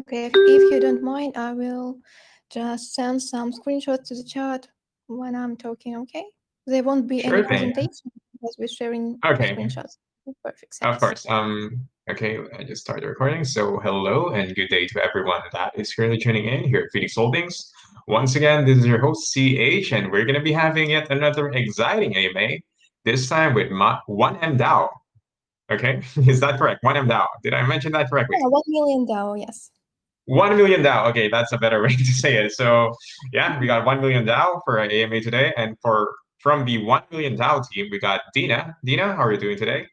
Okay, if you don't mind, I will just send some screenshots to the chat when I'm talking, okay? There won't be any Sure thing. presentation because we're sharing Okay, screenshots. Perfect of sense. course. Okay, I just started recording. So hello and good day to everyone that is currently tuning in here at Phoenix Holdings. Once again, this is your host CH, and we're gonna be having yet another exciting AMA. This time with 1M DAO. Okay, is that correct? 1M DAO. Did I mention that correctly? Yeah, 1 million DAO, yes. 1 million DAO. Okay, that's a better way to say it. So yeah, we got 1 million DAO for our AMA today, and from the 1 million DAO team, we got Dina. Dina, how are you doing today?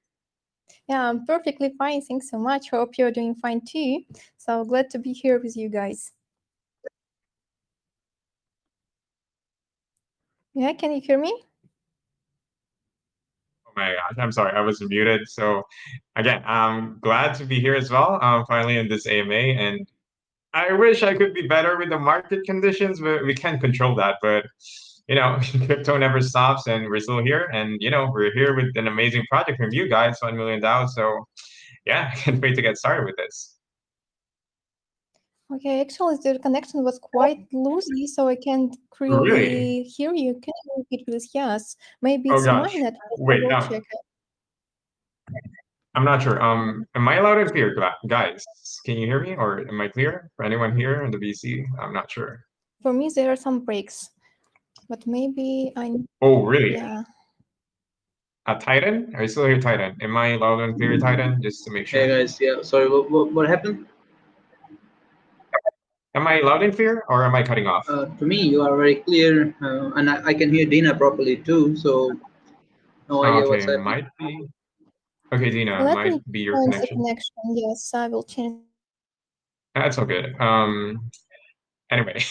Yeah, I'm perfectly fine. Thanks so much. Hope you're doing fine too. So glad to be here with you guys. Yeah, can you hear me? Oh my gosh, I'm sorry, I was muted. So again, I'm glad to be here as well. Finally in this AMA, and I wish I could be better with the market conditions, but we can't control that. But crypto never stops, and we're still here. And we're here with an amazing project from you guys, 1 million DAO. So yeah, I can't wait to get started with this. Okay, actually, the connection was quite loosey, so I can't Really? really hear you. Can you repeat, please? Yes, maybe Oh it's my gosh. network. I Wait, will no, check it. I'm not sure. Am I loud and clear, guys? Can you hear me, or am I clear for anyone here in the VC? I'm not sure. For me, there are some breaks, but maybe Oh, really? yeah. Titan? Are you still here, Titan? Am I loud and clear, Titan? Just to make Hey sure. guys, yeah, sorry, what happened? Am I loud and clear, or am I cutting off? To me, you are very clear, and I can hear Dina properly too, so no idea what's Okay, happening. might be. Okay, Dina, Let me might be your change the connection. connection. Yes, I will change. That's all good. Anyway,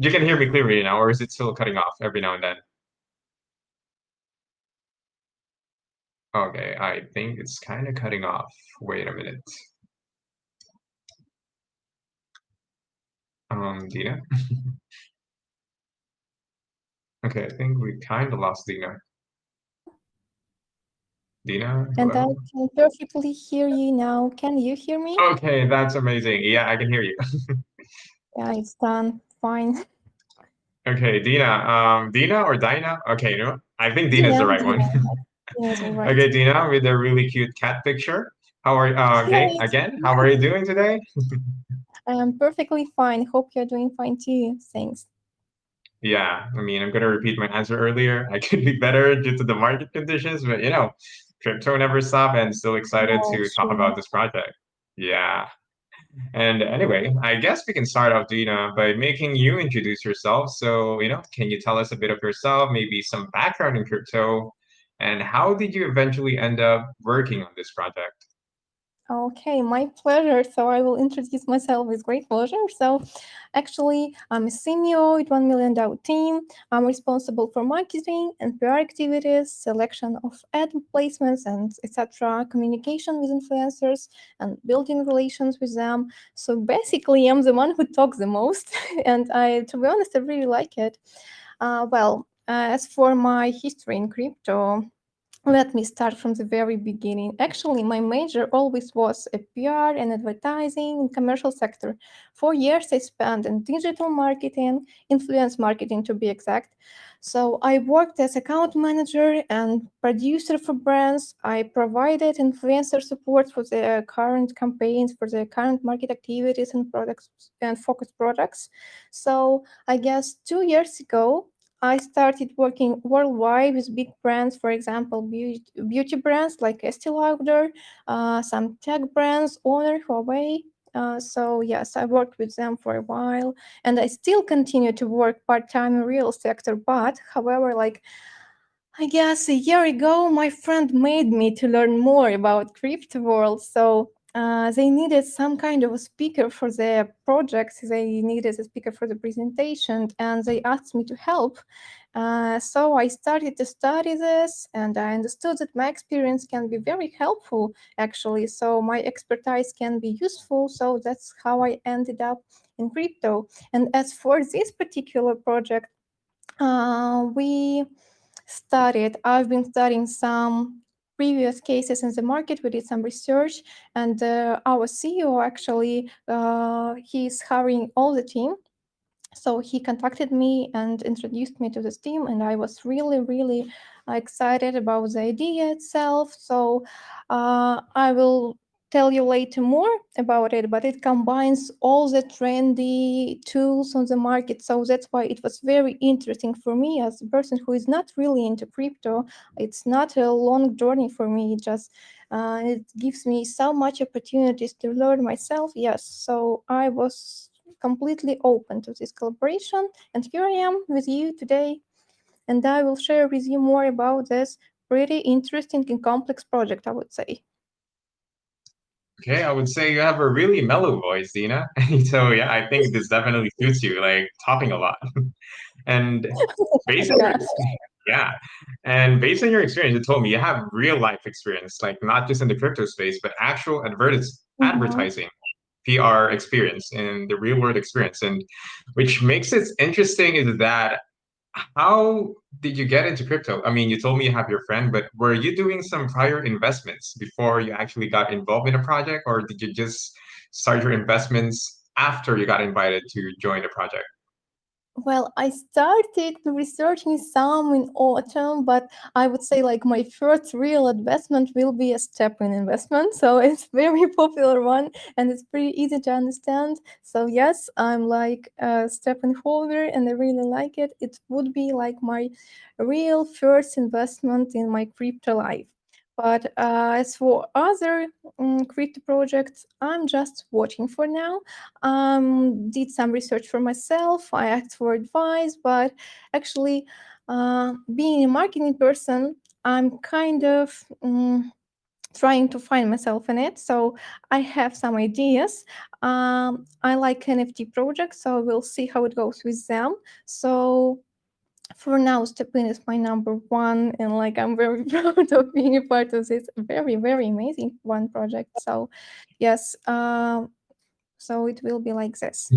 you can hear me clearly now, or is it still cutting off every now and then? Okay, I think it's kind of cutting off. Wait a minute. Dina? Okay, I think we kind of lost Dina. Dina, And I hello? can perfectly hear you now. Can you hear me? Okay, that's amazing. Yeah, I can hear you. Yeah, it's done. Fine. Okay, Dina. Dina or Dina? Okay, I think Dina is Dina, the right one. Dina. Dina is all right. Okay, Dina, with a really cute cat picture. How are Yeah, okay, again, how are you doing today? I am perfectly fine. Hope you're doing fine too. Thanks. Yeah, I mean, I'm gonna repeat my answer earlier. I could be better due to the market conditions, but crypto never stop and still excited No, to talk sure. about this project. Yeah. And anyway, I guess we can start off, Dina, by making you introduce yourself. So, can you tell us a bit of yourself, maybe some background in crypto, and how did you eventually end up working on this project? Okay, my pleasure. So I will introduce myself with great pleasure. So actually, I'm a senior at 1 million DAO team. I'm responsible for marketing and PR activities, selection of ad placements and etc., communication with influencers and building relations with them. So basically, I'm the one who talks the most. And to be honest, I really like it. As for my history in crypto, let me start from the very beginning. Actually, my major always was a PR and advertising in commercial sector. 4 years I spent in digital marketing, influence marketing to be exact. So I worked as account manager and producer for brands. I provided influencer support for the current campaigns, for the current market activities and products and focus products. So I guess 2 years ago, I started working worldwide with big brands, for example, beauty brands like Estee Lauder, some tech brands, Honor, Huawei. So yes, I worked with them for a while, and I still continue to work part-time in real sector. But however, like I guess a year ago, my friend made me to learn more about crypto world. So they needed some kind of a speaker for their projects. They needed a speaker for the presentation, and they asked me to help. So I started to study this, and I understood that my experience can be very helpful, actually. So my expertise can be useful. So that's how I ended up in crypto. And as for this particular project, I've been studying some previous cases in the market. We did some research, and our CEO actually he's hiring all the team. So he contacted me and introduced me to this team, and I was really, really excited about the idea itself. So I will tell you later more about it, but it combines all the trendy tools on the market. So that's why it was very interesting for me as a person who is not really into crypto. It's not a long journey for me. It gives me so much opportunities to learn myself. Yes, so I was completely open to this collaboration, and here I am with you today, and I will share with you more about this pretty interesting and complex project, I would say. Okay, I would say you have a really mellow voice, Dina. So yeah, I think this definitely suits you, like talking a lot. And based on your Yes. yeah, and based on your experience, you told me you have real life experience, like not just in the crypto space, but actual Mhm. advertising, PR experience, and the real world experience. And which makes it interesting is that how did you get into crypto? I mean, you told me you have your friend, but were you doing some prior investments before you actually got involved in a project, or did you just start your investments after you got invited to join the project? Well, I started researching some in autumn, but I would say like my first real investment will be a step-in investment. So it's very popular one and it's pretty easy to understand. So yes, I'm like a step-in holder and I really like it. It would be like my real first investment in my crypto life. But as for other crypto projects, I'm just watching for now. Did some research for myself. I asked for advice, but actually, being a marketing person, I'm kind of trying to find myself in it. So I have some ideas. I like NFT projects, so we'll see how it goes with them. So for now, Stepin is my number one, and like I'm very proud of being a part of this very, very amazing one project. So, yes, so it will be like this.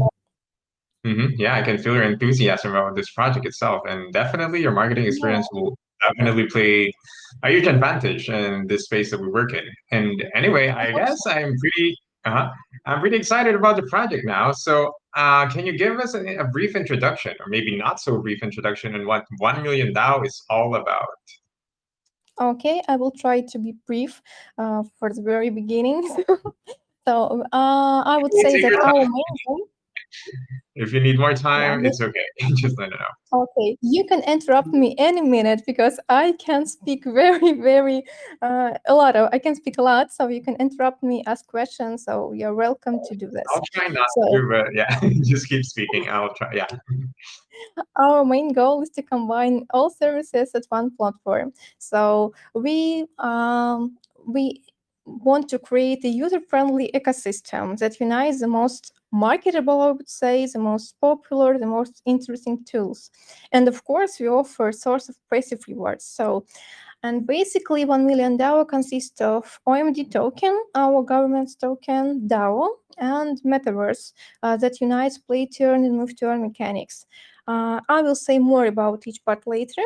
Yeah, I can feel your enthusiasm about this project itself, and definitely your marketing experience will definitely play a huge advantage in this space that we work in. And anyway, I guess I'm pretty excited about the project now. So, can you give us a brief introduction, or maybe not so brief introduction, on what 1 million DAO is all about? Okay, I will try to be brief for the very beginning. So I would say Take that your our time. main goal, If you need more yeah, time, it's okay. Just let it know. okay, you can interrupt me any minute because I can speak very, very I can speak a lot, so you can interrupt me, ask questions. So you're welcome to do this. I'll try not So to, but yeah, just keep speaking. I'll try. Yeah. our main goal is to combine all services at one platform. So we want to create a user-friendly ecosystem that unites the most marketable, I would say, the most popular, the most interesting tools. And of course, we offer a source of passive rewards. So and basically, 1 million DAO consists of OMD token, our government's token, DAO, and Metaverse that unites play to earn and move to earn mechanics. I will say more about each part later.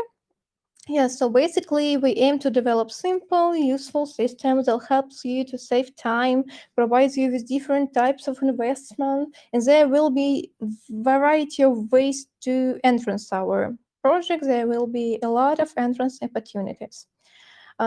Yeah, so basically, we aim to develop simple, useful systems that helps you to save time, provides you with different types of investment, and there will be variety of ways to entrance our project. There will be a lot of entrance opportunities.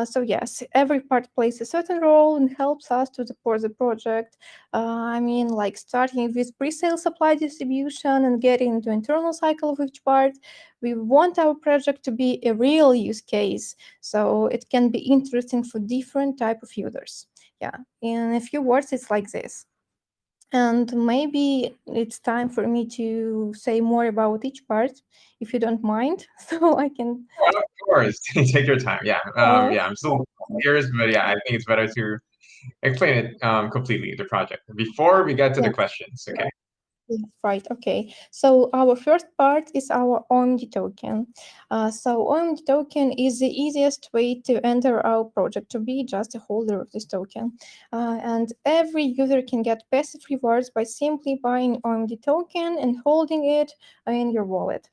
So yes, every part plays a certain role and helps us to support the project. I mean, like starting with pre-sale supply distribution and getting into internal cycle of each part. We want our project to be a real use case, so it can be interesting for different type of users. Yeah, in a few words, it's like this. And maybe it's time for me to say more about each part, if you don't mind, so I can. Of course, take your time. Yeah, Uh, yeah. I'm still curious, but yeah, I think it's better to explain it completely the project before we get to the yeah. questions. Okay. Right, okay. So our first part is our OMD token. So OMD token is the easiest way to enter our project, to be just a holder of this token. And every user can get passive rewards by simply buying OMD token and holding it in your wallet.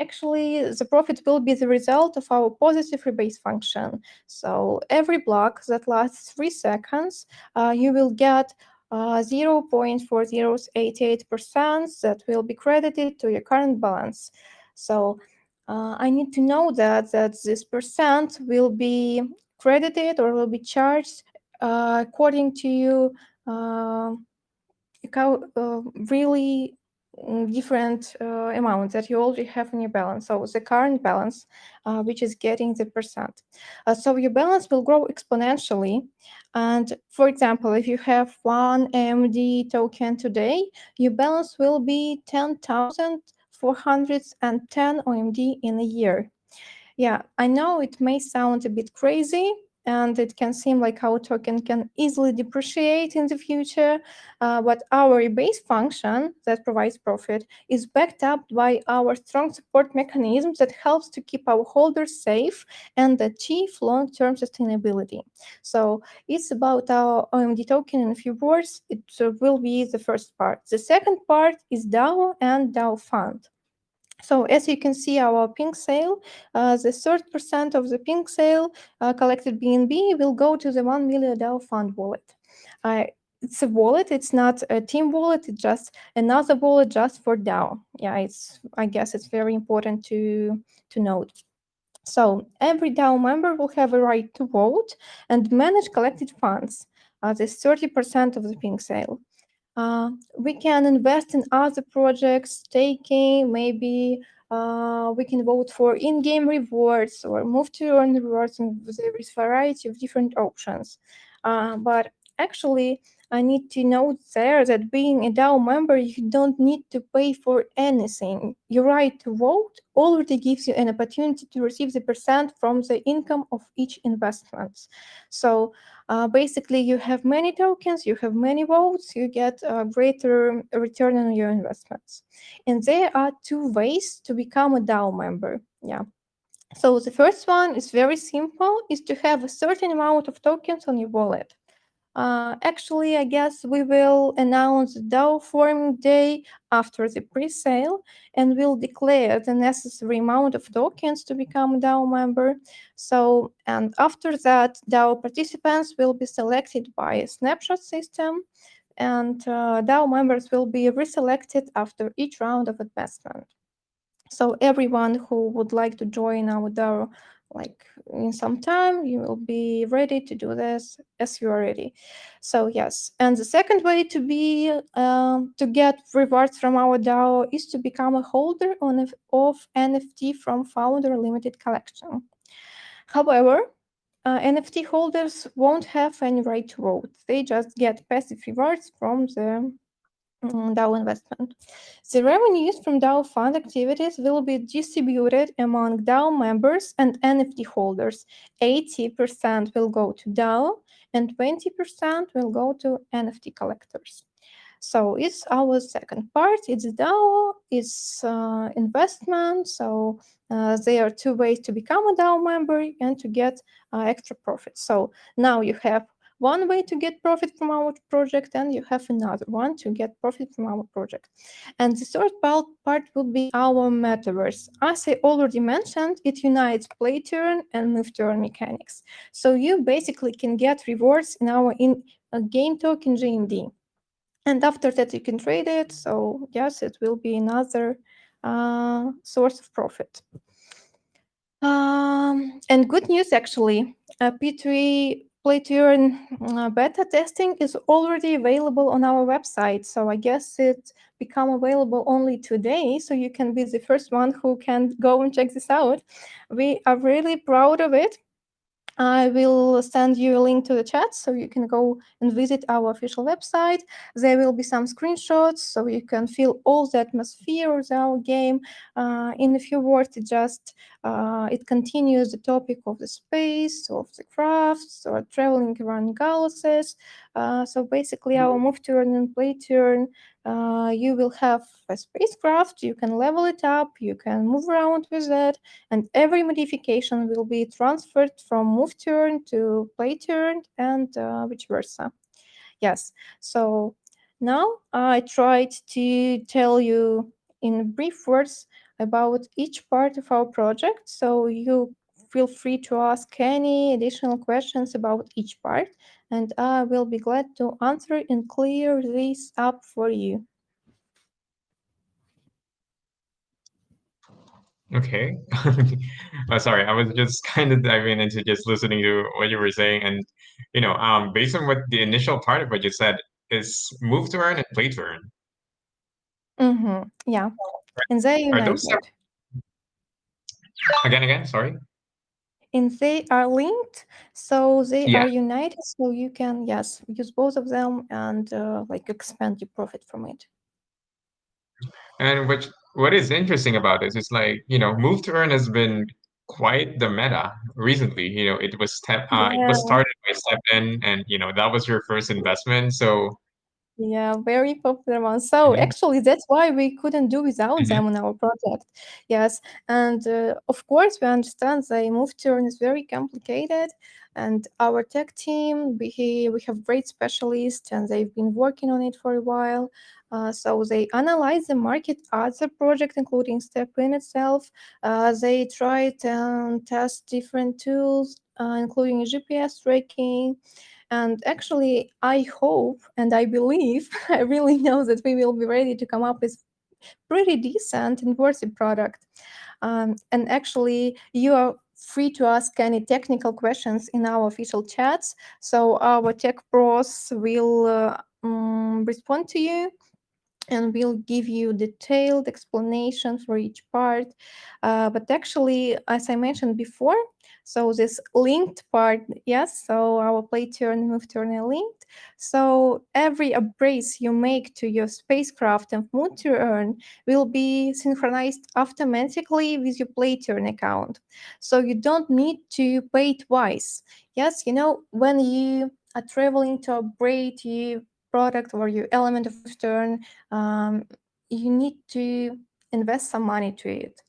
Actually, the profit will be the result of our positive rebase function. So every block that lasts 3 seconds, you will get 0.4088% that will be credited to your current balance. So I need to know that this percent will be credited or will be charged according to you really different amounts that you already have in your balance. So the current balance, which is getting the percent. So your balance will grow exponentially. And for example, if you have one AMD token today, your balance will be 10,410 OMD in a year. Yeah, I know it may sound a bit crazy, and it can seem like our token can easily depreciate in the future, but our rebase function that provides profit is backed up by our strong support mechanism that helps to keep our holders safe and achieve long-term sustainability. So it's about our OMD token in a few words. It will be the first part. The second part is DAO and DAO fund. So as you can see, our pink sale, the third percent of the pink sale collected BNB will go to the 1 million DAO fund wallet. It's a wallet. It's not a team wallet. It's just another wallet just for DAO. Yeah, I guess it's very important to note. So every DAO member will have a right to vote and manage collected funds. This 30% of the pink sale. We can invest in other projects, staking, maybe we can vote for in-game rewards or move to earn rewards, and there is a variety of different options. But actually, I need to note there that being a DAO member, you don't need to pay for anything. Your right to vote already gives you an opportunity to receive the percent from the income of each investment. So basically, you have many tokens, you have many votes, you get a greater return on your investments. And there are two ways to become a DAO member. Yeah. So the first one is very simple, is to have a certain amount of tokens on your wallet. Actually, I guess we will announce the DAO forming day after the pre-sale, and we'll declare the necessary amount of tokens to become a DAO member. So, and after that, DAO participants will be selected by a snapshot system, and DAO members will be reselected after each round of investment. So everyone who would like to join our DAO, like in some time, you will be ready to do this as you are ready. So yes, and the second way to be to get rewards from our DAO is to become a holder of NFT from Founder Limited Collection. However, NFT holders won't have any right to vote. They just get passive rewards from the DAO investment. The revenues from DAO fund activities will be distributed among DAO members and NFT holders. 80% will go to DAO and 20% will go to NFT collectors. So it's our second part. It's DAO, it's investment. So there are two ways to become a DAO member and to get extra profit. So now you have one way to get profit from our project, and you have another one to get profit from our project. And the third part will be our metaverse. As I already mentioned, it unites play turn and move turn mechanics. So you basically can get rewards in our game token GMD. And after that, you can trade it. So yes, it will be another source of profit. And good news, actually, P3 Play to Earn beta testing is already available on our website. So I guess it become available only today. So you can be the first one who can go and check this out. We are really proud of it. I will send you a link to the chat so you can go and visit our official website. There will be some screenshots so you can feel all the atmosphere of our game. In a few words, it continues the topic of the space, of the crafts, or traveling around galaxies. So basically, our move turn and play turn. You will have a spacecraft. You can level it up. You can move around with it, and every modification will be transferred from move turn to play turn and vice versa. Yes, so now I tried to tell you in brief words about each part of our project. So you feel free to ask any additional questions about each part, and I will be glad to answer and clear this up for you. Okay. Sorry, I was just kind of diving into just listening to what you were saying, and based on what the initial part of what you said is move to earn and play to earn. Yeah, and they Are those united. again? Sorry. And they are linked, so they Yeah. are united, so you can, yes, use both of them and like expand your profit from it. And what is interesting about this is like, move to earn has been quite the meta recently. It was Yeah. started by Step In, and that was your first investment. So Yeah, very popular one. So mhm, actually, that's why we couldn't do without mhm, them on our project. Yes, and of course, we understand the move turn is very complicated, and our tech team, we have great specialists, and they've been working on it for a while. So they analyze the market as a project, including Step In itself. They try and test different tools, including GPS tracking, and actually, I hope and I believe, I really know that we will be ready to come up with pretty decent and worthy product. And actually, you are free to ask any technical questions in our official chats. So our tech pros will respond to you and we'll give you detailed explanation for each part. But actually, as I mentioned before, so this linked part, yes, so our play turn, move turn are linked. So every upgrades you make to your spacecraft and move turn will be synchronized automatically with your play turn account. So you don't need to pay twice. Yes, when you are traveling to upgrade your product or your element of move turn, you need to invest some money to it,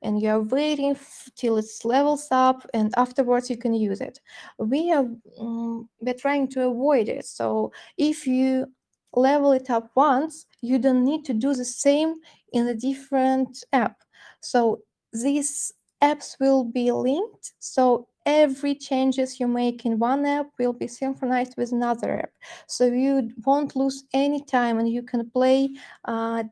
and you're waiting till it levels up and afterwards you can use it. We're trying to avoid it, so if you level it up once, you don't need to do the same in a different app. So these apps will be linked, so every changes you make in one app will be synchronized with another app, so you won't lose any time and you can play, uh,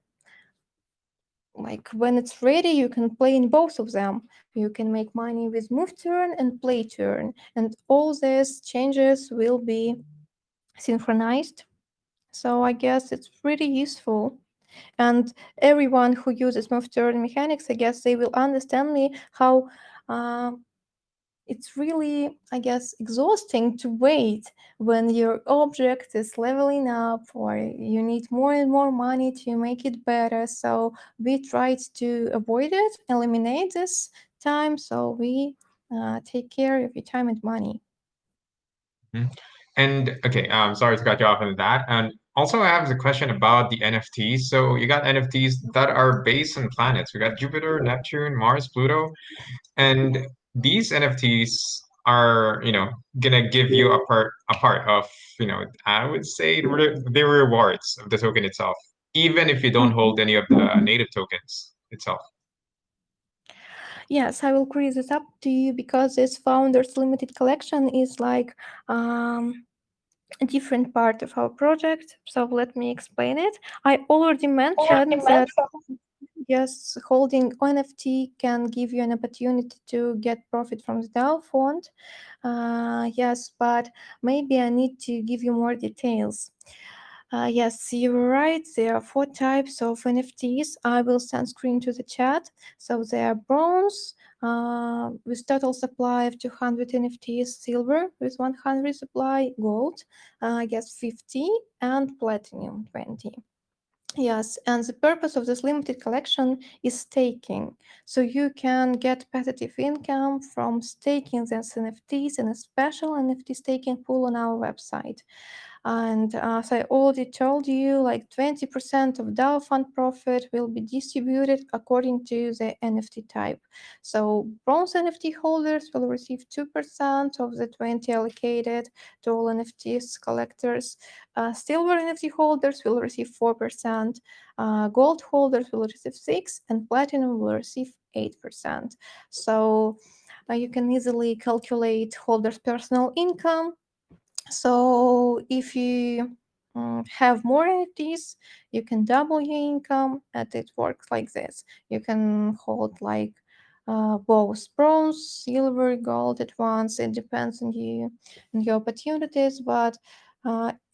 like when it's ready you can play in both of them. You can make money with move turn and play turn, and all these changes will be synchronized. So I guess it's pretty useful, and everyone who uses move turn mechanics, I guess they will understand me how uh, it's really, I guess, exhausting to wait when your object is leveling up or you need more and more money to make it better. So we tried to avoid it, eliminate this time, so we take care of your time and money. mhm. And okay, sorry to cut you off on that. And also, I have the question about the NFTs. So you got NFTs that are based on planets. We got Jupiter, Neptune, Mars, Pluto. And these NFTs are, gonna give you a part of, I would say the rewards of the token itself, even if you don't hold any of the native tokens itself. Yes, I will create this up to you because this founders limited collection is like a different part of our project. So let me explain it. I already mentioned that yes, holding NFT can give you an opportunity to get profit from the DAO fund. Yes, but maybe I need to give you more details. Yes, you're right. There are four types of NFTs. I will send screen to the chat. So they are bronze with total supply of 200 NFTs, silver with 100 supply, gold, I guess 50, and platinum 20. Yes, and the purpose of this limited collection is staking. So you can get passive income from staking these NFTs in a special NFT staking pool on our website. And as I already told you, like 20% of DAO fund profit will be distributed according to the NFT type. So bronze NFT holders will receive 2% of the 20 allocated to all NFTs collectors. Silver NFT holders will receive 4%. Gold holders will receive 6%, and platinum will receive 8%. So you can easily calculate holders' personal income. So if you have more NFTs, you can double your income, and it works like this. You can hold like both bronze, silver, gold at once. It depends on you and your opportunities, but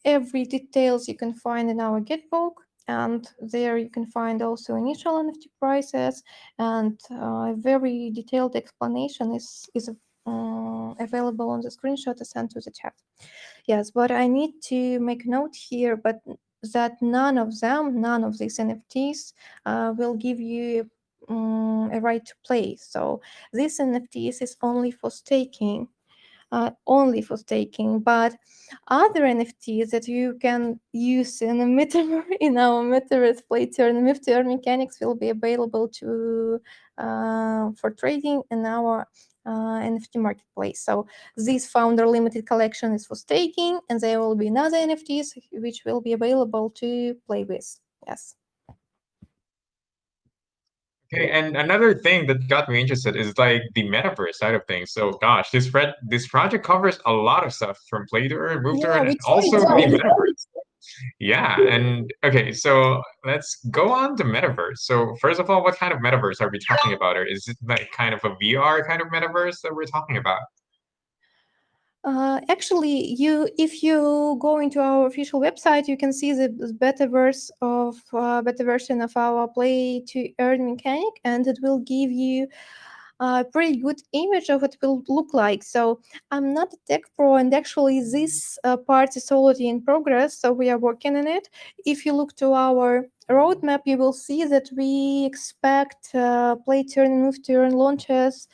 every details you can find in our Gitbook. And there you can find also initial NFT prices, and a very detailed explanation is available on the screenshot I sent to the chat. Yes, but I need to make a note here, but that none of these NFTs will give you a right to play. So this NFTs is only for staking, but other NFTs that you can use in a in our metaverse play turn myth to earn mechanics will be available to for trading in our NFT marketplace. So this founder limited collection is for staking, and there will be another NFTs which will be available to play with. Yes. Okay, and another thing that got me interested is like the metaverse side of things. So, gosh, this project covers a lot of stuff from play to earn, move to Yeah, earn, we and tried. also the metaverse. Yeah, and okay, so let's go on to metaverse. So, first of all, what kind of metaverse are we talking about? Or is it like kind of a VR kind of metaverse that we're talking about? Actually, if you go into our official website, you can see the beta version of our play to earn mechanic, and it will give you a pretty good image of what it will look like. So I'm not a tech pro, and actually this part is already in progress, so we are working on it. If you look to our roadmap, you will see that we expect play turn and move turn launches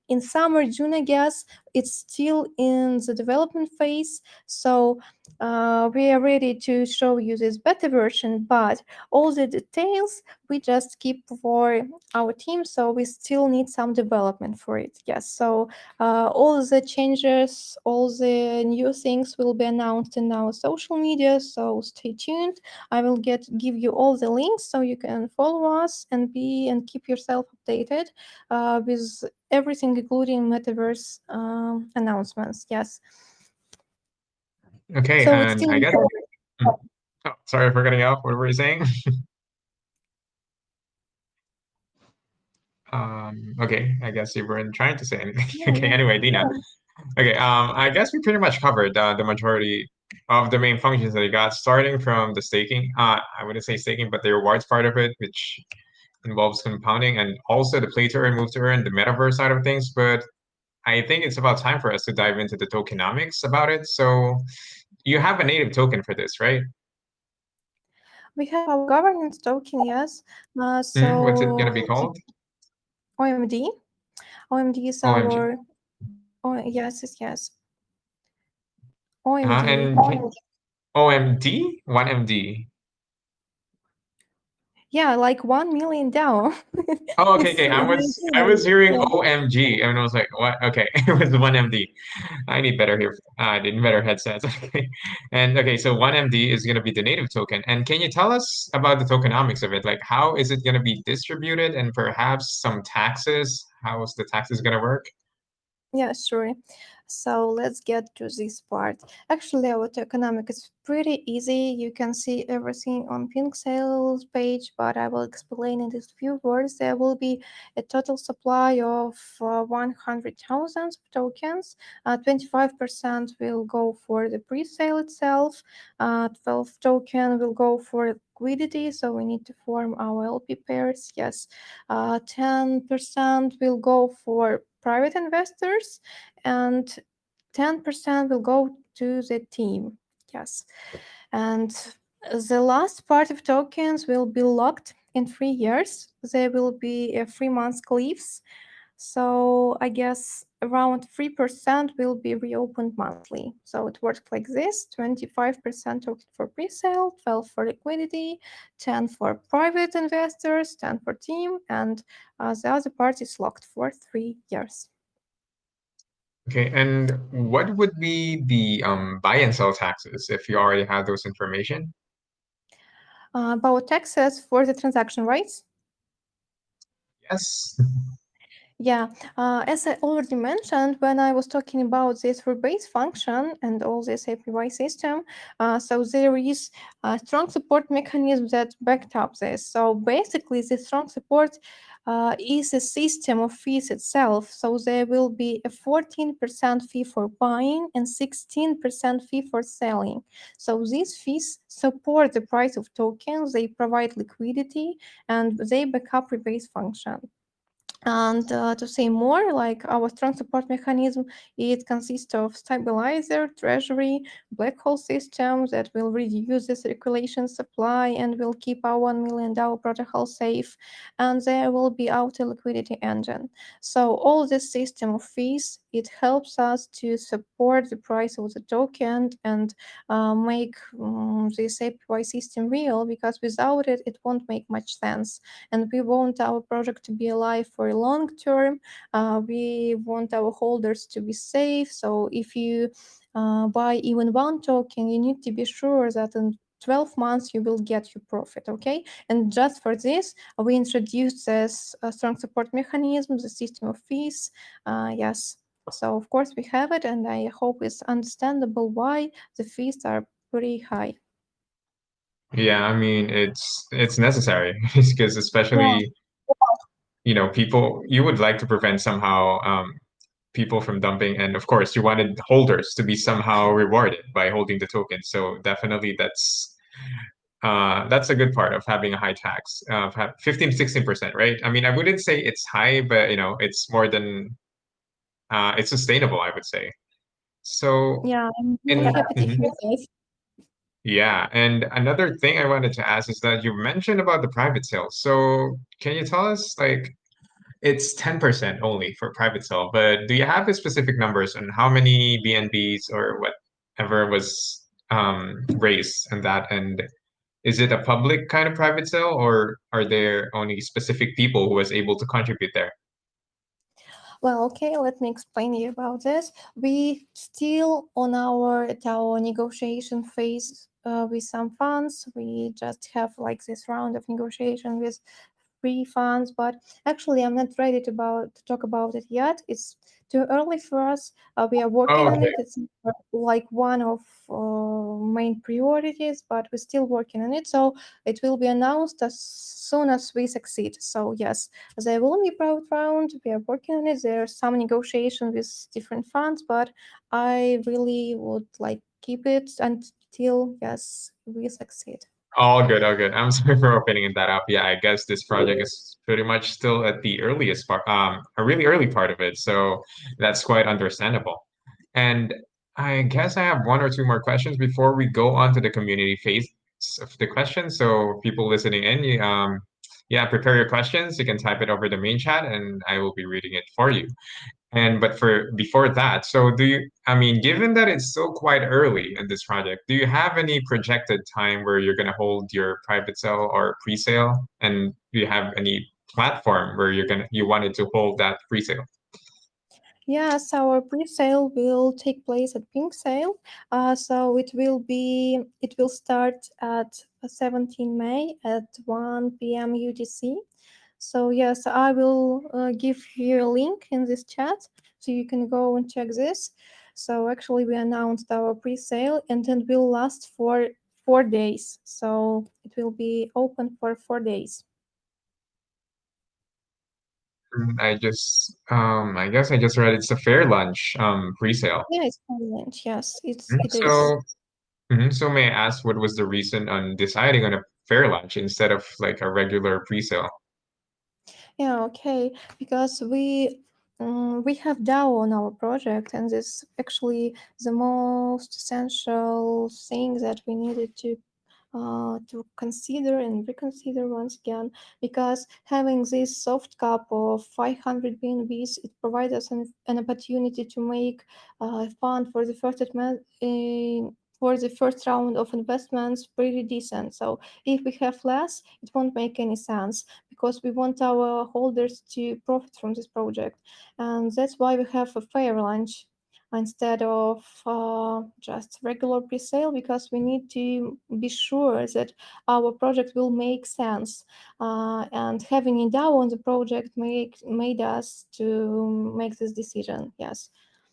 in summer, June, I guess. It's still in the development phase, so we are ready to show you this beta version, but all the details we just keep for our team, so we still need some development for it. Yes, so all the changes, all the new things will be announced in our social media, so stay tuned. I will give you all the links so you can follow us and keep yourself updated with everything, including metaverse announcements. Yes, Okay, so it's and still I guess, oh, sorry for cutting off. What were you saying? Okay, I guess you weren't trying to say anything. yeah, Okay, yeah. anyway, Dina. Okay, I guess we pretty much covered the majority of the main functions that you got, starting from the staking. I wouldn't say staking, but the rewards part of it, which involves compounding, and also the play to earn, move to earn, the metaverse side of things. But I think it's about time for us to dive into the tokenomics about it. So you have a native token for this, right? We have our governance token, yes. What's it gonna be So called? OMD. OMD is OMG. our. Oh, yes, yes, yes. OMD. And OMD? 1MD. Yeah, like 1 million down. Oh, okay, it's okay. I was hearing yeah. OMG, and I was like, what? Okay, it was 1MD. I need better here. I need better headsets. Okay, and okay, so 1MD is gonna be the native token. And can you tell us about the tokenomics of it? Like, how is it gonna be distributed, and perhaps some taxes? How is the taxes gonna work? Yeah, sure. So let's get to this part. Actually, our economic is pretty easy. You can see everything on Pink Sales page, but I will explain in these few words. There will be a total supply of 100,000 tokens. 25% will go for the pre-sale itself. 12 token will go for liquidity, so we need to form our LP pairs. Yes, 10% will go for private investors, and 10% will go to the team. Yes. And the last part of tokens will be locked in 3 years. There will be a 3 month cliffs. So I guess around 3% will be reopened monthly. So it works like this: 25% token for pre-sale, 12 for liquidity, 10 for private investors, 10 for team, and the other part is locked for 3 years. Okay, and what would be the buy and sell taxes if you already have those information? About taxes for the transaction rights. Yes. Yeah, as I already mentioned when I was talking about this rebate function and all this API system, so there is a strong support mechanism that backed up this. So basically, the strong support is a system of fees itself. So there will be a 14% fee for buying and 16% fee for selling. So these fees support the price of tokens, they provide liquidity, and they back up rebate function. And to say more, like our strong support mechanism, it consists of stabilizer, treasury, black hole systems that will reduce the circulation supply and will keep our $1 million protocol safe. And there will be auto liquidity engine. So all this system of fees, it helps us to support the price of the token and make this API system real, because without it, it won't make much sense, and we want our project to be alive for a long term. We want our holders to be safe. So if you buy even one token, you need to be sure that in 12 months you will get your profit. Okay, and just for this we introduced this strong support mechanism, the system of fees. Yes, so of course we have it, and I hope it's understandable why the fees are pretty high. Yeah, I mean it's necessary because Yeah. especially people you would like to prevent somehow people from dumping, and of course you wanted holders to be somehow rewarded by holding the token. So definitely that's a good part of having a high tax of 15 16%, right? I mean, I wouldn't say it's high, but it's more than it's sustainable, I would say. So Yeah, I'm really in happy to mhm. hear this. Yeah, and another thing I wanted to ask is that you mentioned about the private sales. So can you tell us, like, it's 10% only for private sale, but do you have the specific numbers on how many BNBs or whatever was raised and that? And is it a public kind of private sale, or are there only specific people who was able to contribute there? Well, okay, let me explain you about this. We still on our DAO negotiation phase with some funds. We just have like this round of negotiation with free funds, but actually I'm not ready to talk about it yet. It's too early for us. We are working Oh, on okay. it. It's like one of main priorities, but we're still working on it. So it will be announced as soon as we succeed. So yes, there will be private round. We are working on it. There are some negotiation with different funds, but I really would like keep it until yes we succeed. All good, all good. I'm sorry for opening that up. Yeah, I guess this project is pretty much still at the earliest part, a really early part of it. So that's quite understandable. And I guess I have one or two more questions before we go on to the community phase of the questions. So people listening in, yeah, prepare your questions. You can type it over the main chat, and I will be reading it for you. And but for before that, so I mean, given that it's still quite early in this project, do you have any projected time where you're gonna hold your private sale or pre-sale? And do you have any platform where you wanted to hold that pre-sale? Yes, our pre-sale will take place at Pink Sale. So it will start at 17 May at 1 p.m. UTC. So yes, I will give you a link in this chat so you can go and check this. So actually, we announced our pre-sale, and it will last for 4 days. So it will be open for 4 days. I guess I just read it's a fair lunch pre-sale. Yeah, it's permanent. Yes, it is. So so may I ask what was the reason on deciding on a fair lunch instead of like a regular pre-sale? Yeah, okay. Because we have DAO on our project, and this actually the most essential thing that we needed to to consider and reconsider once again, because having this soft cap of 500 BNBs, it provides us an opportunity to make a fund for the for the first round of investments pretty decent. So if we have less, it won't make any sense because we want our holders to profit from this project, and that's why we have a fair launch instead of just regular pre-sale, because we need to be sure that our project will make sense, and having a DAO on the project made us to make this decision. Yes,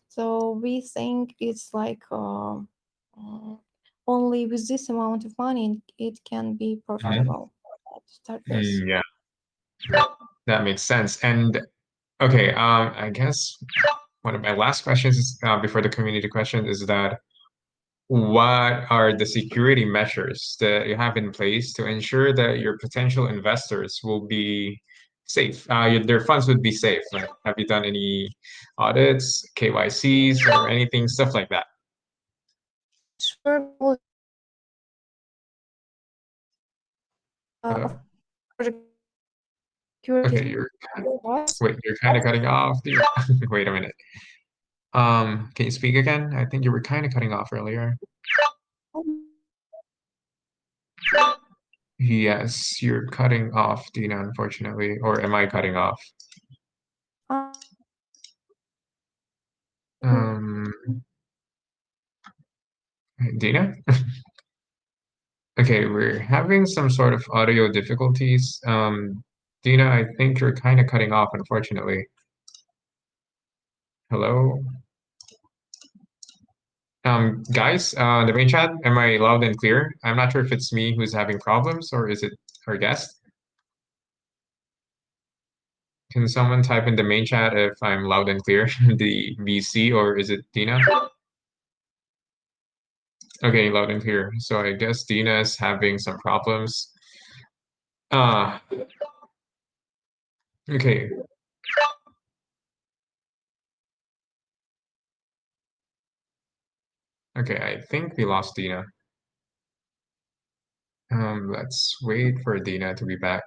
so we think it's like only with this amount of money it can be Mhm. profitable to start this. Yeah, that makes sense. And okay, I guess one of my last questions is, before the community question is that what are the security measures that you have in place to ensure that your potential investors will be safe? Their funds would be safe. Like, have you done any audits, KYCs, or anything, stuff like that? Sure, we always of Hello? project security Okay, us. you're kind of cutting off. Wait a minute. Can you speak again? I think you were kind of cutting off earlier. Yes, you're cutting off, Dina, unfortunately. Or am I cutting off? Um, Dina? Okay, we're having some sort of audio difficulties. Dina, I think you're kind of cutting off, unfortunately. Hello? Guys, the main chat, am I loud and clear? I'm not sure if it's me who's having problems or is it our guest. Can someone type in the main chat if I'm loud and clear, the VC, or is it Dina? Okay, loud and clear. So I guess Dina's having some problems. Uh, okay. Okay, I think we lost Dina. Let's wait for Dina to be back.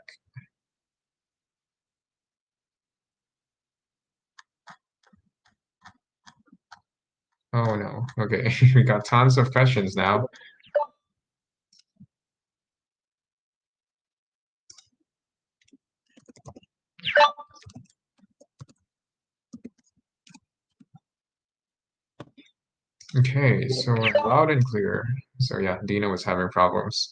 Oh no. Okay, we got tons of questions now. Okay, so we're loud and clear. So yeah, Dina was having problems.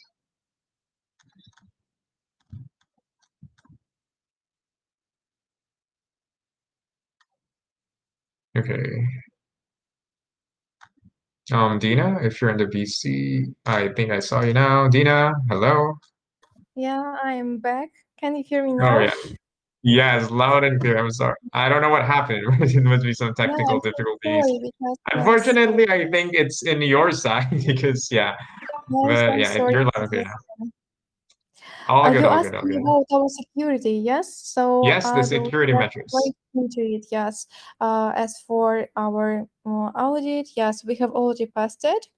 Okay. Dina, if you're in the VC, I think I saw you now. Dina, hello. Yeah, I'm back. Can you hear me Oh now? yeah. Yes, loud and clear. I'm sorry. I don't know what happened. It must be some Yeah, technical I'm so difficulties. sorry because yes, Unfortunately, I think it's in your side because yeah. yes, But I'm yeah, sorry you're loud for and clear this. now. All good, You all good, asked all me good. about our security, yes? So Yes, the I will security go measures. right into it, yes. As for our audit, yes, we have already passed it.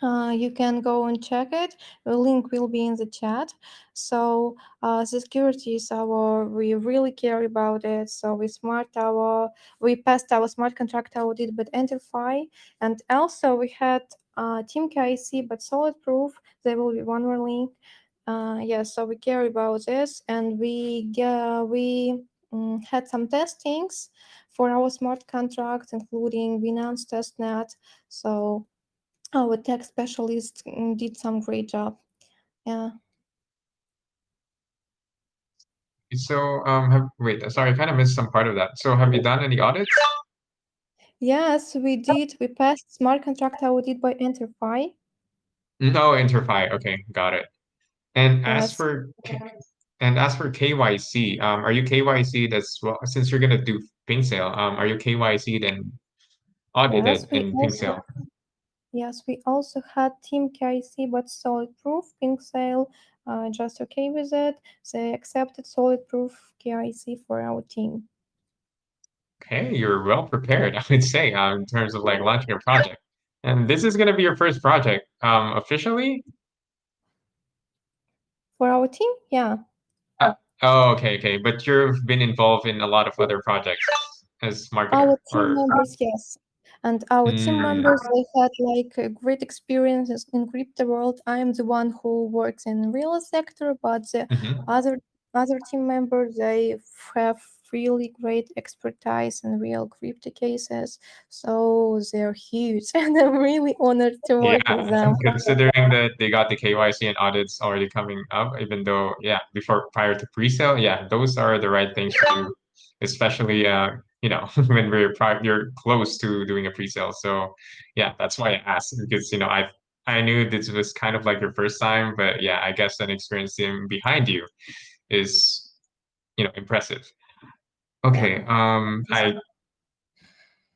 You can go and check it. The link will be in the chat. So the security is we really care about it. So we passed our smart contract audit, but Enterfi, and also we had Team KIC, but solid proof. There will be one more link. Yeah, so we care about this, and we had some testings for our smart contracts, including Binance testnet. So our tech specialist did some great job. Yeah. So, wait, sorry, I kind of missed some part of that. So, have you done any audits? Yes, we did. We passed smart contract audit by Enterfi. No, Interfi. Okay, got it. And as Yes. for KYC, are you KYC as well? Since you're gonna do ping sale, are you KYC and audited Yes, in ping sale? we also had Team KIC, but solid proof pink sale. Just okay with it. They accepted solid proof KIC for our team. Okay, you're well prepared, I would say, in terms of like launching a project. And this is gonna be your first project, officially? For our team, yeah. Oh, okay. But you've been involved in a lot of other projects as marketer, Our team or members, yes. And our team mm, members, they had like great experiences in crypto world. I am the one who works in real sector, but the mhm. other other team members, they have really great expertise in real crypto cases. So they're huge, and I'm really honored to work with Yeah, them. considering that they got the KYC and audits already coming up, even though, yeah, before prior to pre-sale, yeah, those are the right things to do, especially when you're close to doing a pre-sale. So yeah, that's why I asked because I knew this was kind of like your first time, but yeah, I guess an experience team behind you is impressive. Yeah. Okay, I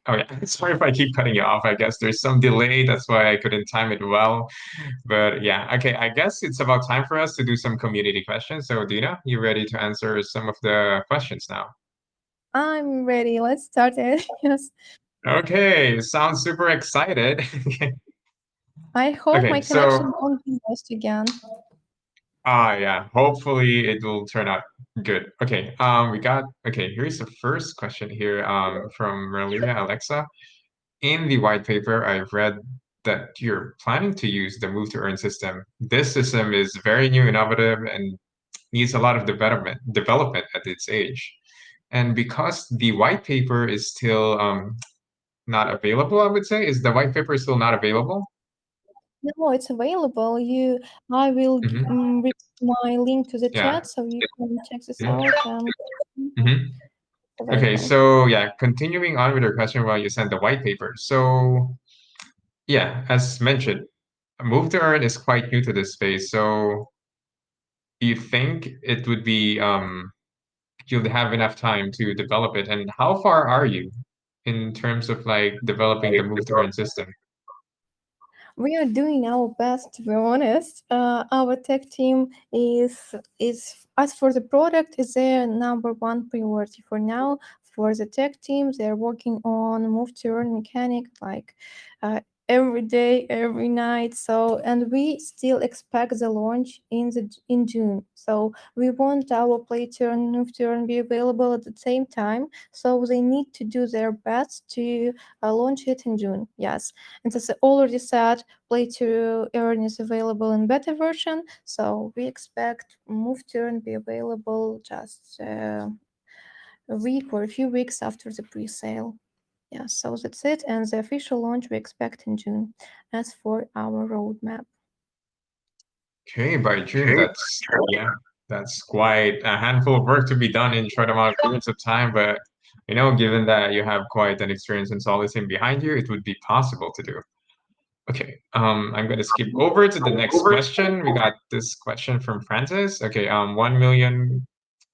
oh yeah, sorry if I keep cutting you off. I guess there's some delay. That's why I couldn't time it well. But yeah, okay, I guess it's about time for us to do some community questions. So Dina, you ready to answer some of the questions now? I'm ready. Let's start it. Yes. Okay, sounds super excited. I hope Okay, my so connection won't be lost again. yeah, hopefully it will turn out good. Okay, here's the first question here from Maria Alexa. In the white paper, I've read that you're planning to use the move to earn system. This system is very new, innovative, and needs a lot of development at its age. And because the white paper is still not available, I would say, is the white paper still not available? No, it's available. I will Hmm. read my link to the Yeah. chat so you can check this Mhm. out. It's Mhm. Okay, available. so yeah, continuing on with your question while you sent the white paper. So yeah, as mentioned, move to earn is quite new to this space. So do you think it would be you'll have enough time to develop it? And how far are you in terms of like developing the move to earn system? We are doing our best, to be honest. Our tech team is as for the product is their number one priority for now. For the tech team, they're working on move to earn mechanic like uh, every day, every night. So and we still expect the launch in June. So we want our play turn move to earn be available at the same time. So they need to do their best to launch it in June. Yes, and as I already said, Play to Earn is available in beta version, so we expect Move to Earn be available just a week or a few weeks after the pre-sale. Yeah, so that's it, and the official launch we expect in June. As for our roadmap, Okay, by June, that's quite a handful of work to be done in short amount of periods of time. But given that you have quite an experience in solidity behind you, it would be possible to do. Okay, I'm going to skip over to the next question. We got this question from Francis. Okay, 1 million.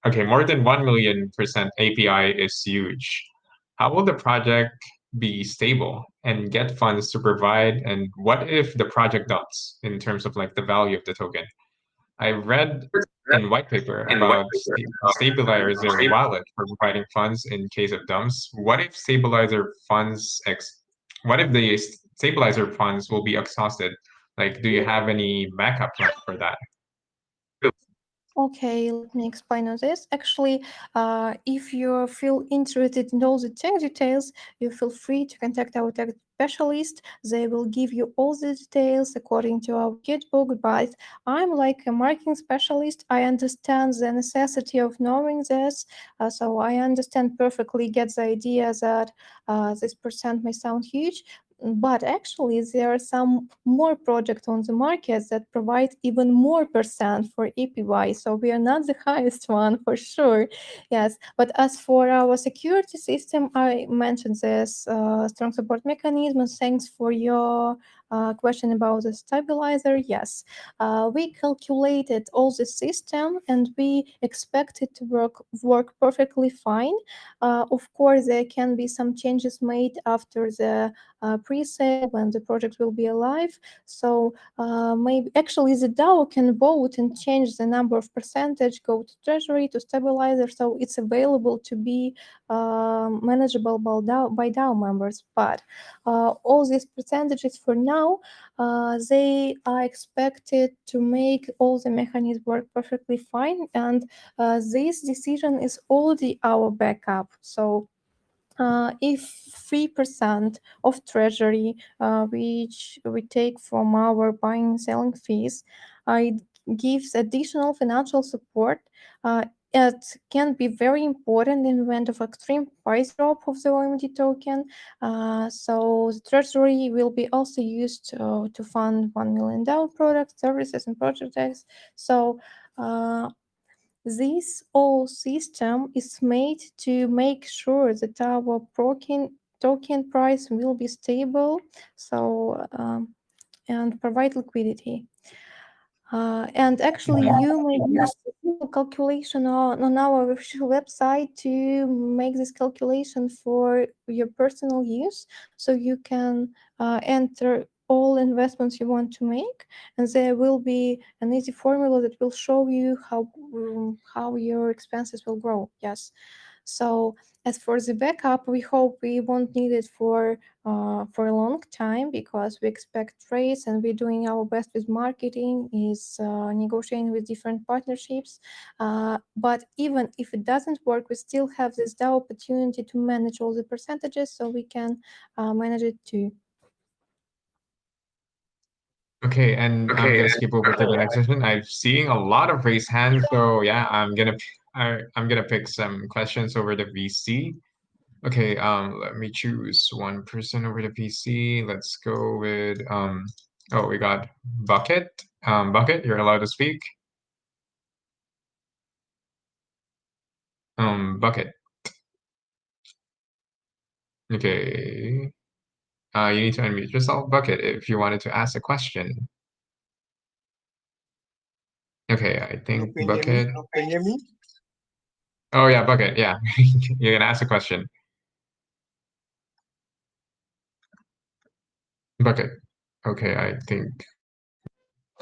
Okay, more than 1 million% API is huge. How will the project be stable and get funds to provide? And what if the project dumps in terms of like the value of the token? I read in white paper about stabilizer wallet for providing funds in case of dumps. What if the stabilizer funds will be exhausted? Like, do you have any backup plan for that? okay, let me explain on this. Actually, if you feel interested in all the tech details, you feel free to contact our tech specialist. They will give you all the details according to our guidebook. But I'm like a marketing specialist. I understand the necessity of knowing this. So I understand perfectly, get the idea that this percent may sound huge. But actually, there are some more projects on the market that provide even more percent for APY. So we are not the highest one for sure. Yes. But as for our security system, I mentioned this strong support mechanism. Thanks for your question about the stabilizer. Yes. We calculated all the system and we expect it to work perfectly fine. Of course, there can be some changes made after the pre-sale when the project will be alive. So maybe actually the DAO can vote and change the number of percentage, go to treasury to stabilizer. So it's available to be manageable by DAO members. But all these percentages for now, they are expected to make all the mechanisms work perfectly fine, and this decision is already our backup. So if 3% of treasury, which we take from our buying and selling fees, it gives additional financial support. It can be very important in event of extreme price drop of the OMD token. So the treasury will be also used to fund 1 million down products, services, and projects. So this whole system is made to make sure that our token price will be stable, so and provide liquidity. And actually, you may use a simple calculation on our official website to make this calculation for your personal use. So you can enter all investments you want to make, and there will be an easy formula that will show you how your expenses will grow. Yes. So as for the backup, we hope we won't need it for a long time because we expect trades and we're doing our best with marketing, is negotiating with different partnerships. But even if it doesn't work, we still have this DAO opportunity to manage all the percentages, so we can manage it too. Okay, and I'm gonna skip over to the next session. I'm seeing a lot of raised hands, so yeah, I'm gonna pick some questions over the VC. Okay, let me choose one person over the PC. Let's go with oh, we got Bucket. Bucket, you're allowed to speak. Bucket. Okay. You need to unmute yourself, Bucket, if you wanted to ask a question. Okay, I think Bucket. Can you hear me? Oh yeah, Bucket. Yeah, you're gonna ask a question. Bucket. Okay, I think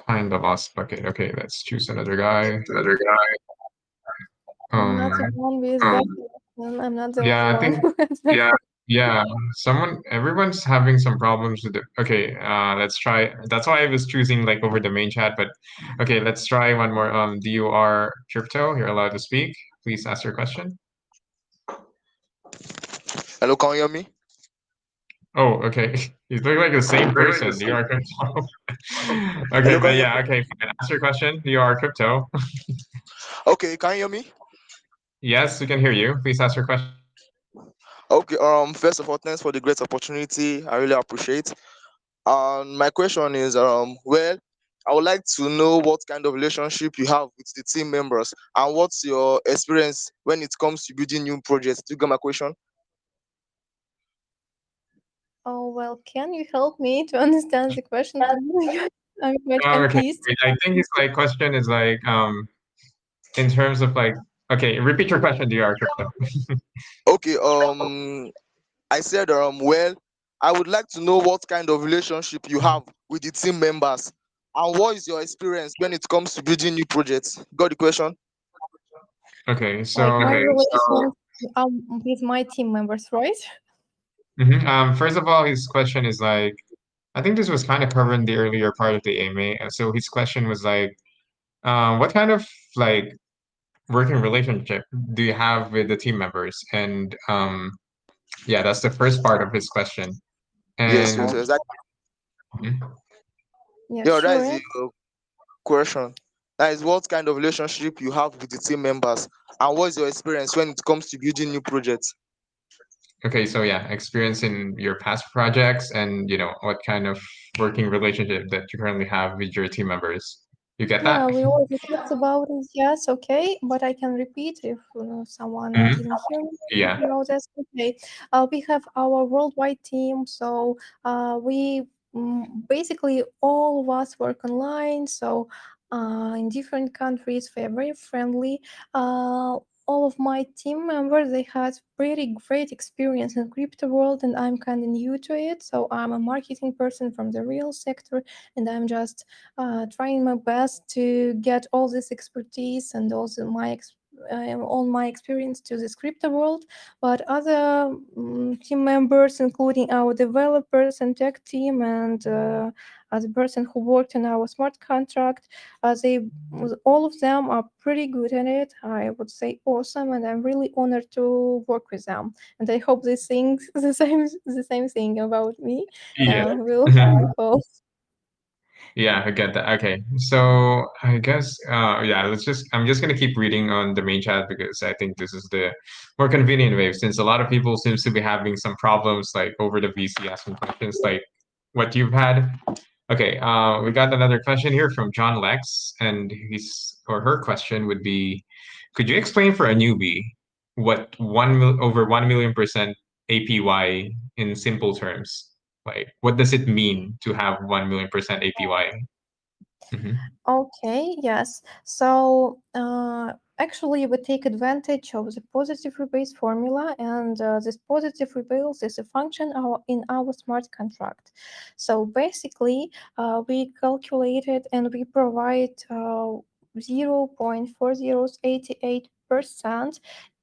kind of lost Bucket. Okay, let's choose another guy. I'm not the Um, one with background. I'm not the only yeah, I one. think yeah, everyone's having some problems with it. Okay, let's try. That's why I was choosing like over the main chat, but okay, let's try one more. DUR Crypto, you're allowed to speak. Please ask your question. Hello, can you hear me? Oh, okay. You look like the same person. DUR Crypto. Okay, Hello, can but you hear yeah, me? okay, fine. Ask your question. DUR Crypto. Okay, can you hear me? Yes, we can hear you. Please ask your question. Okay, first of all, thanks for the great opportunity. I really appreciate. My question is, well, I would like to know what kind of relationship you have with the team members and what's your experience when it comes to building new projects. Do you get my question? Oh, well, can you help me to understand the question, please? I'm quite Oh, okay. confused. Wait, I think his like question is like in terms of like okay, repeat your question, DR Crypto. Okay, I said, well, I would like to know what kind of relationship you have with the team members and what is your experience when it comes to building new projects. Got the question? Okay, Like so my relations with my team members, right? first of all, his question is like I think this was kind of covered in the earlier part of the AMA. So his question was like, what kind of like working relationship do you have with the team members? And yeah, that's the first part of his question. Yes, And yes, yes. That, mhm. Yeah, yeah, that is sure. the question. That is what kind of relationship you have with the team members and what is your experience when it comes to building new projects. Okay, so yeah, experience in your past projects and what kind of working relationship that you currently have with your team members. You get Yeah, that? we already talked about it. Yes, okay, but I can repeat if someone Mhm. didn't hear me Yeah. about this. Okay, we have our worldwide team, so we basically all of us work online. So in different countries, we're very friendly. All of my team members, they had pretty great experience in crypto world, and I'm kind of new to it. So I'm a marketing person from the real sector, and I'm just trying my best to get all this expertise and also on my experience to this crypto world, but other team members, including our developers and tech team and the person who worked on our smart contract, they all of them are pretty good at it. I would say awesome, and I'm really honored to work with them. And I hope they think the same thing about me. Yeah. Will follow. Yeah, I get that. Okay. So I guess yeah, I'm just gonna keep reading on the main chat because I think this is the more convenient way since a lot of people seems to be having some problems like over the VC asking questions like what you've had. Okay, we got another question here from John Lex, and his or her question would be, could you explain for a newbie what over 1 million% APY in simple terms? Like, what does it mean to have 1 million% APY? Hmm. Okay, yes. So actually, we take advantage of the positive rebase formula, and this positive rebase is a function in our smart contract. So basically, we calculate it and we provide 0.4088%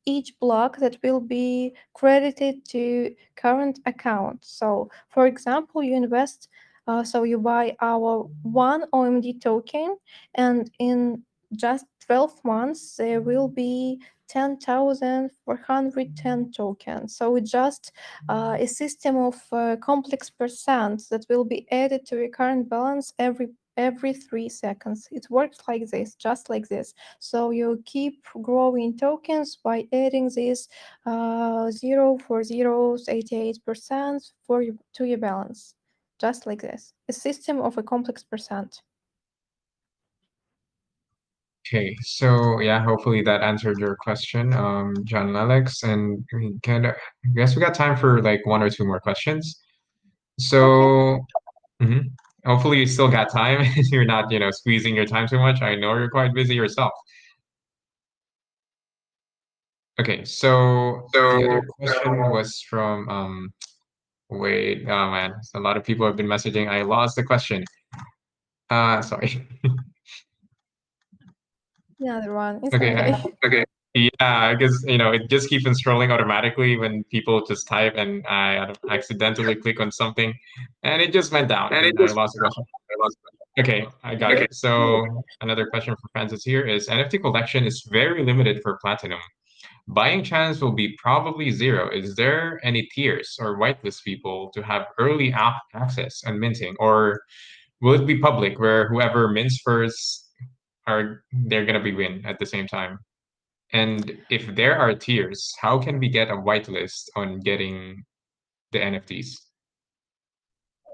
each block that will be credited to current account. So, for example, you invest so you buy our one OMD token, and in just 12 months, there will be 10,410 tokens. So it's just a system of complex percent that will be added to your current balance every 3 seconds. It works like this, just like this. So you keep growing tokens by adding this 0.4088% to your balance, just like this. A system of a complex percent. Okay, so yeah, hopefully that answered your question, John Alex, and I guess we got time for like one or two more questions. Okay. So, mhm. Hopefully you still got time. You're not, squeezing your time too much. I know you're quite busy yourself. Okay, so the other question was from wait, oh man, a lot of people have been messaging. I lost the question. Sorry. The other one. It's Okay, okay. okay. Yeah, because it just keeps on scrolling automatically when people just type, and I accidentally click on something, and it just went down, and I lost the question. Okay, I got it. So another question for Francis here is NFT collection is very limited for platinum. Buying chance will be probably zero. Is there any tiers or whitelist people to have early app access and minting, or will it be public where whoever mints first they're gonna be win at the same time? And if there are tiers, how can we get a whitelist on getting the NFTs?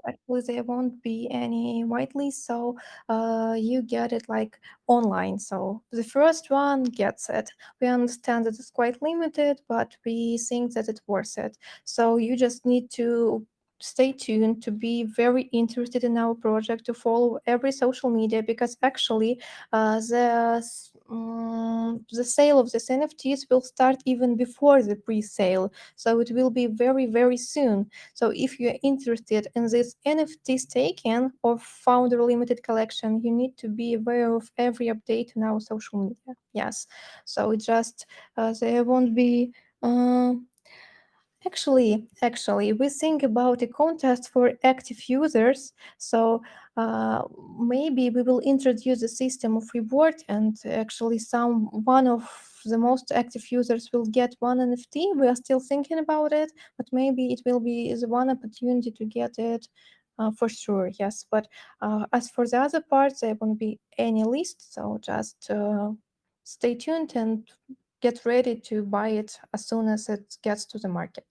Actually, there won't be any whitelist, so you get it like online. So the first one gets it. We understand that it's quite limited, but we think that it's worth it. So you just need to stay tuned, to be very interested in our project, to follow every social media, because actually the sale of these NFTs will start even before the pre-sale. So it will be very, very soon. So if you're interested in this NFT staking or founder limited collection, you need to be aware of every update on our social media. Yes. So it just there won't be. Actually, we think about a contest for active users. So uh, maybe we will introduce a system of reward, and actually, one of the most active users will get one NFT. We are still thinking about it, but maybe it will be the one opportunity to get it. For sure, yes. But as for the other parts, there won't be any list. So just stay tuned and get ready to buy it as soon as it gets to the market.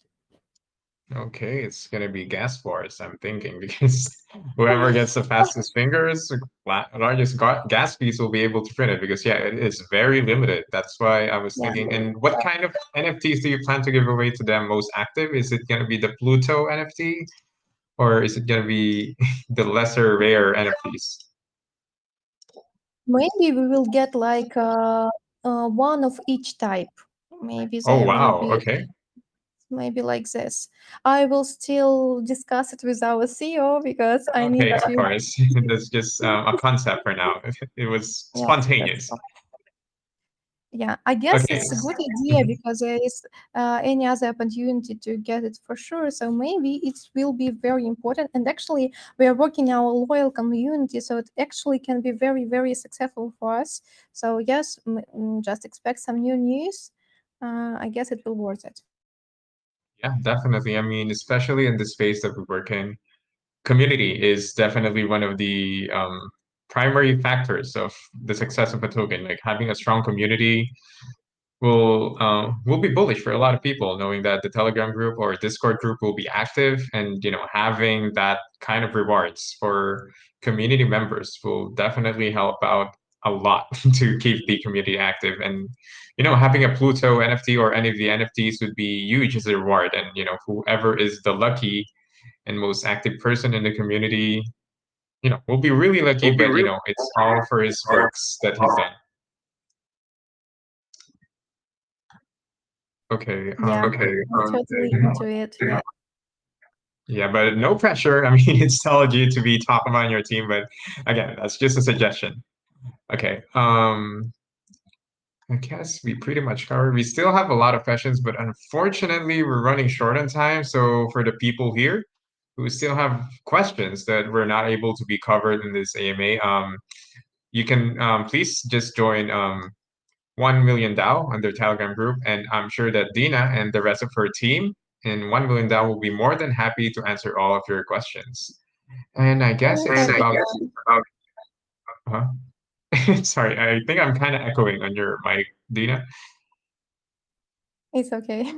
Okay, it's gonna be gas wars, I'm thinking, because whoever gets the fastest fingers, largest gas piece will be able to print it. Because yeah, it is very limited. That's why I was Yeah. thinking. And what kind of NFTs do you plan to give away to them most active? Is it gonna be the Pluto NFT, or is it gonna be the lesser rare NFTs? Maybe we will get like one of each type. Maybe Oh there will wow, be okay. maybe like this. I will still discuss it with our CEO because I Okay, need of to. course. That's just a concept for now. It was Yeah, that's spontaneous. Yeah, I guess Okay. it's a good idea because there is any other opportunity to get it for sure. So maybe it will be very important. And actually, we are working our loyal community, so it actually can be very, very successful for us. So yes, just expect some new news. I guess it will worth it. Yeah, definitely. I mean, especially in the space that we work in, community is definitely one of the primary factors of the success of a token. Like having a strong community will be bullish for a lot of people, knowing that the Telegram group or Discord group will be active, and having that kind of rewards for community members will definitely help out a lot to keep the community active. And having a Pluto NFT or any of the NFTs would be huge as a reward. And whoever is the lucky and most active person in the community, will be really lucky. But it's all for his works that he's done. Okay. Yeah, I'm totally into it. Yeah. Yeah, but no pressure. I mean, it's telling you to be top among your team, but again, that's just a suggestion. Okay. I guess we pretty much covered. We still have a lot of questions, but unfortunately, we're running short on time. So for the people here who still have questions that were not able to be covered in this AMA, you can please just join 1 million DAO on their Telegram group, and I'm sure that Dina and the rest of her team in 1 million DAO will be more than happy to answer all of your questions. And I guess Very it's happy. about. Huh? Sorry, I think I'm kind of echoing on your mic, Dina. It's okay.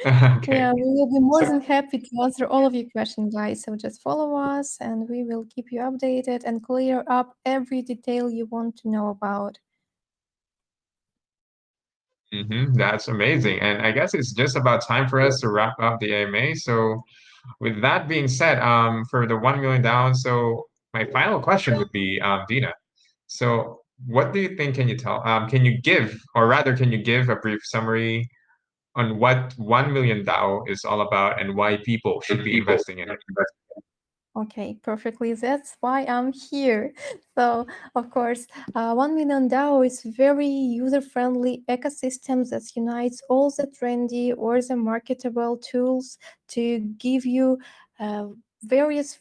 Okay. Yeah, we will be more So, than happy to answer all of your questions, guys. So just follow us and we will keep you updated and clear up every detail you want to know about. that's amazing. And I guess it's just about time for us to wrap up the AMA. So, with that being said, for the 1 million down, so my final question would be, Dina. So, what do you think? Can you tell? Can you give, or rather, can you give a brief summary on what 1 million DAO is all about and why people should be investing in it? Okay, perfectly. That's why I'm here. So, of course, 1 million DAO is very user-friendly ecosystem that unites all the trendy or the marketable tools to give you various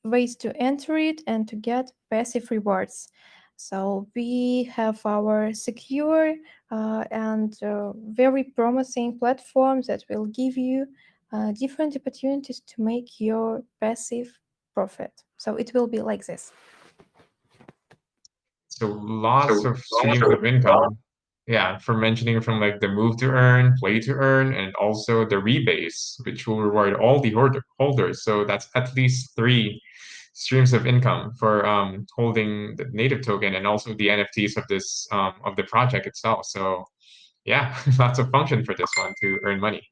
ways to enter it and to get passive rewards. So we have our secure and very promising platform that will give you different opportunities to make your passive profit. So it will be like this. So lots of streams of income. Yeah, from mentioning from like the move to earn, play to earn, and also the rebase, which will reward all the holders. So that's at least three streams of income for holding the native token and also the NFTs of this of the project itself. So yeah, lots of function for this one to earn money.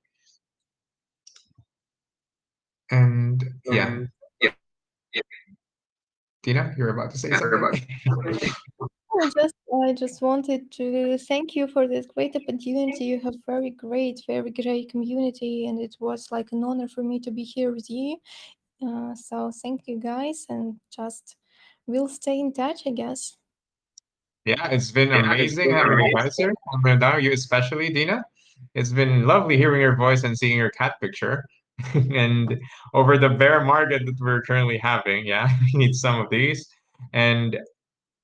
And yeah, Tina, you're about to say something. I just wanted to thank you for this great opportunity. You have very great community, and it was like an honor for me to be here with you. So thank you guys, and just we'll stay in touch, I guess. Yeah, it's been amazing having you guys here. And now you especially, Dina. It's been lovely hearing your voice and seeing your cat picture. And over the bear market that we're currently having, yeah, we need some of these. And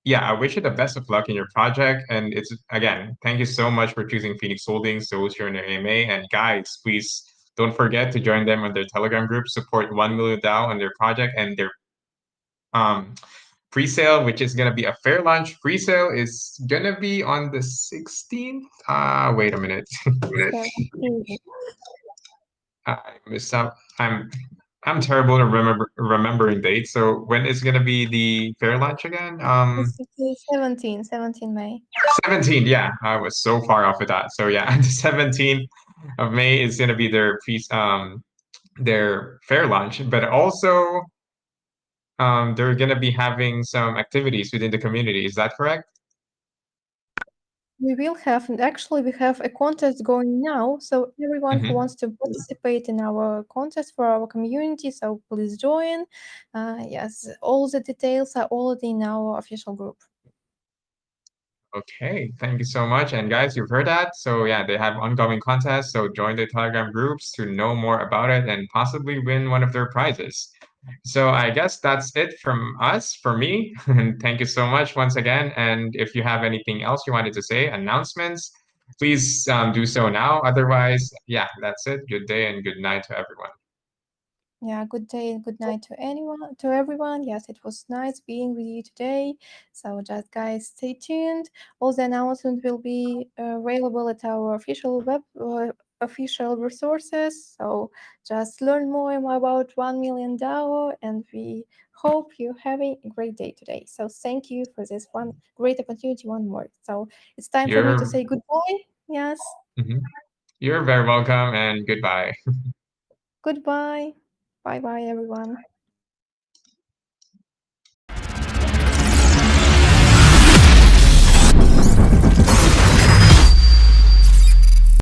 yeah, I wish you the best of luck in your project. And it's again, thank you so much for choosing Phoenix Holdings to host your AMA. And guys, please don't forget to join them on their Telegram group, support 1 million DAO on their project and their um pre-sale, which is gonna be a fair launch. Pre-sale is gonna be on the 16th. Wait a minute. So, I missed out. I'm terrible at remembering dates. So when is gonna be the fair launch again? it's the 17 May. 17th. Yeah, I was so far off with that. So yeah, the 17th of May is gonna be their fair launch, but also they're gonna be having some activities within the community. Is that correct? We will have, and actually, we have a contest going now. So, everyone who Mm-hmm. wants to participate in our contest for our community, so please join. Yes, all the details are already in our official group. Okay, thank you so much. And guys, you've heard that. So yeah, they have ongoing contests. So join the Telegram groups to know more about it and possibly win one of their prizes. So I guess that's it from us, for me. And thank you so much once again. And if you have anything else you wanted to say, announcements, please do so now. Otherwise, yeah, that's it. Good day and good night to everyone. Yeah, good day and good night to everyone. Yes, it was nice being with you today. So just guys, stay tuned. All the announcements will be available at our official resources. So just learn more about 1 million DAO, and we hope you're having a great day today. So thank you for this one great opportunity one more. So it's time for me to You're say goodbye. Yes. Mhm. You're very welcome and goodbye. Goodbye. Bye bye everyone.